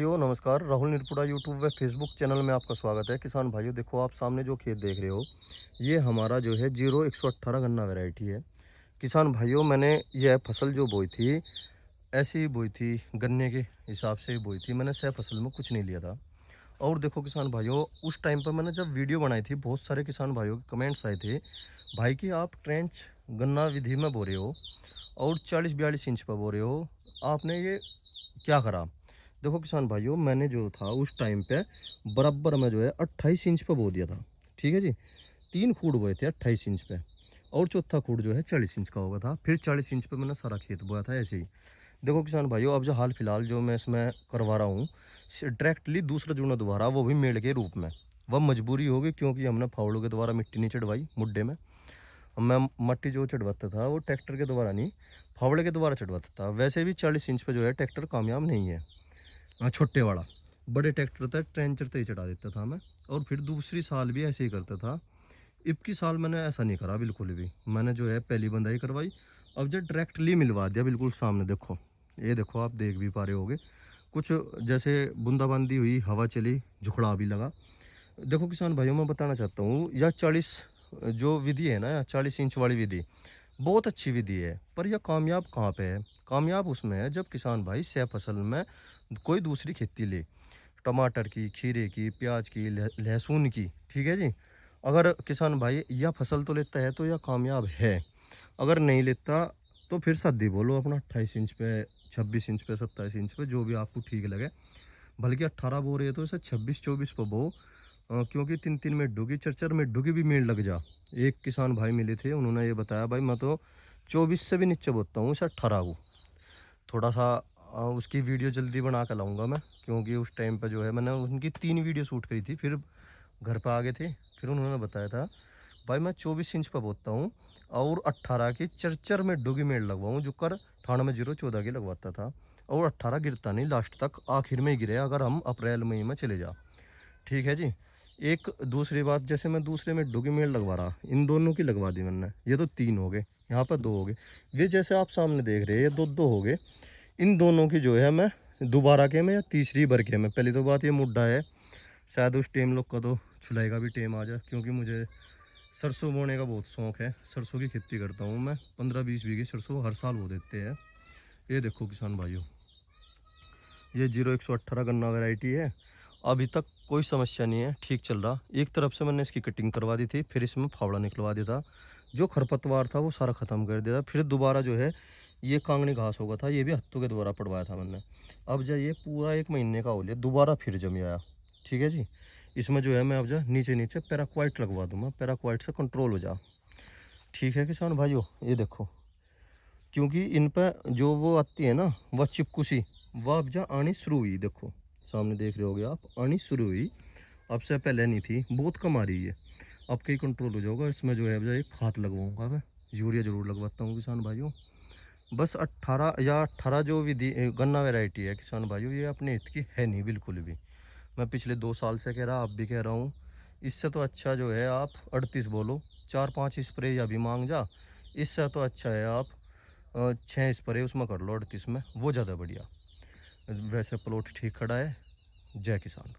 नमस्कार। राहुल निरपुड़ा यूट्यूब व Facebook channel में आपका स्वागत है। किसान भाइयों, देखो आप सामने जो खेत देख रहे हो, ये हमारा जो है 0118 गन्ना वैरायटी है। किसान भाइयों, मैंने यह फसल जो बोई थी ऐसे ही बोई थी, गन्ने के हिसाब से ही बोई थी। मैंने सह फसल में कुछ नहीं लिया था। और देखो किसान भाइयों, उस टाइम पर मैंने जब वीडियो बनाई थी, बहुत सारे किसान भाइयों के कमेंट्स आए थे, भाई कि आप ट्रेंच गन्ना विधि में बो रहे हो और 40-42 इंच पर बो रहे हो, आपने ये क्या करा। देखो किसान भाइयों, मैंने जो था उस टाइम पे बराबर में जो है 28 इंच पे बो दिया था। ठीक है जी, 3 खूड बोए थे 28 इंच पे, और चौथा खूड जो है 40 इंच का होगा था। फिर 40 इंच पे मैंने सारा खेत बोया था ऐसे ही। देखो किसान भाइयों, अब जो हाल फिलहाल जो मैं इसमें करवा रहा हूँ डायरेक्टली दूसरा जूना दोबारा, वो भी मेड़ के रूप में। वह मजबूरी होगी क्योंकि हमने फावड़ों के द्वारा मिट्टी नहीं चढ़वाई मुड्डे में। मैं मट्टी जो चढ़वाता था वो ट्रैक्टर के द्वारा नहीं, फावड़े के द्वारा चढ़वाता था। वैसे भी 40 इंच पे जो है ट्रैक्टर कामयाब नहीं है। हाँ, छोटे वाला। बड़े ट्रैक्टर था, ट्रेंचर तो ही चढ़ा देता था मैं। और फिर दूसरी साल भी ऐसे ही करता था। इबकी साल मैंने ऐसा नहीं करा बिल्कुल भी। मैंने जो है पहली बंदाई करवाई, अब जो डायरेक्टली मिलवा दिया बिल्कुल सामने। देखो, ये देखो, आप देख भी पा रहे होगे, कुछ जैसे बूंदाबांदी हुई, हवा चली, झुकड़ा भी लगा। देखो किसान भाइयों, मैं बताना चाहता हूँ, यह 40 जो विधि है ना, 40 इंच वाली विधि बहुत अच्छी विधि है। पर यह कामयाब कहाँ पे है? कामयाब उसमें है जब किसान भाई सह फसल में कोई दूसरी खेती ले, टमाटर की, खीरे की, प्याज की, लहसुन की। ठीक है जी, अगर किसान भाई यह फसल तो लेता है तो यह कामयाब है। अगर नहीं लेता तो फिर सद्दी बोलो अपना 28 इंच पे, 26 इंच पे, 27 इंच पे, जो भी आपको ठीक लगे। बल्कि 18 बो रहे है तो इसे 26-24 पे बो। क्योंकि 3-3 मेड्डू की, 4-4 मेड्डू की भी मेड़ लग जा। एक किसान भाई मिले थे, उन्होंने ये बताया, भाई मैं तो 24 से भी नीचे बोता हूँ, इसे 18 को। थोड़ा सा उसकी वीडियो जल्दी बना कर लाऊंगा मैं, क्योंकि उस टाइम पे जो है मैंने उनकी 3 वीडियो शूट करी थी। फिर घर पर आ गए थे, फिर उन्होंने बताया था, भाई मैं 24 इंच पर बोता हूँ और 18 की 4-4 मेड्डू की मेड़ लगवाऊँ, जो कर 98-0-14 की लगवाता था। और 18 गिरता नहीं, लास्ट तक आखिर में ही गिरे अगर हम अप्रैल मई में चले जा। ठीक है जी। एक दूसरी बात, जैसे मैं दूसरे में डुगी मेल लगवा रहा, इन दोनों की लगवा दी मैंने, ये तो 3 हो गए, यहाँ पर 2 हो गए। ये जैसे आप सामने देख रहे हैं, ये 2-2 हो गए। इन दोनों की जो है मैं दोबारा के में या तीसरी भर के में, पहली तो बात ये मुड्ढा है, शायद उस टेम लोग का तो छुलाई का भी टेम आ जाए, क्योंकि मुझे सरसों बोने का बहुत शौक है। सरसों की खेती करता हूँ मैं, 15-20 बीघे सरसों हर साल बो देते हैं। ये देखो किसान भाइयों, ये 0118 गन्ना वैरायटी है। अभी तक कोई समस्या नहीं है, ठीक चल रहा। एक तरफ से मैंने इसकी कटिंग करवा दी थी, फिर इसमें फावड़ा निकलवा दिया था। जो खरपतवार था वो सारा ख़त्म कर दिया था। फिर दोबारा जो है ये कांगनी घास होगा था, ये भी हत्थों के द्वारा पड़वाया था मैंने। अब जो ये पूरा 1 महीने का हो लिया, दोबारा फिर जम आया। ठीक है जी, इसमें जो है मैं अब जो नीचे नीचे पैराक्वाइट लगवा दूंगा, पैराक्वाइट से कंट्रोल हो जा। ठीक है किसान भाइयों, ये देखो, क्योंकि इन पर जो वो आती है ना, वह चिपकू सी, वह अब जा आनी शुरू हुई। देखो सामने देख रहे होगे आप, आनी शुरू हुई। अब से पहले नहीं थी, बहुत कम आ रही है। अब कहीं कंट्रोल हो जाएगा। इसमें जो है अब एक खाद लगवाऊंगा मैं, यूरिया जरूर लगवाता हूँ किसान भाइयों। बस 18 जो विधि गन्ना वैरायटी है किसान भाइयों, ये अपने हित की है नहीं बिल्कुल भी। मैं पिछले 2 साल से कह रहा, अब भी कह रहा हूँ, इससे तो अच्छा जो है आप 38 बोलो, 4-5 स्प्रे या भी मांग जा। इससे तो अच्छा है आप 6 स्प्रे उसमें कर लो 38 में, वो ज़्यादा बढ़िया। वैसे प्लॉट ठीक खड़ा है। जय किसान।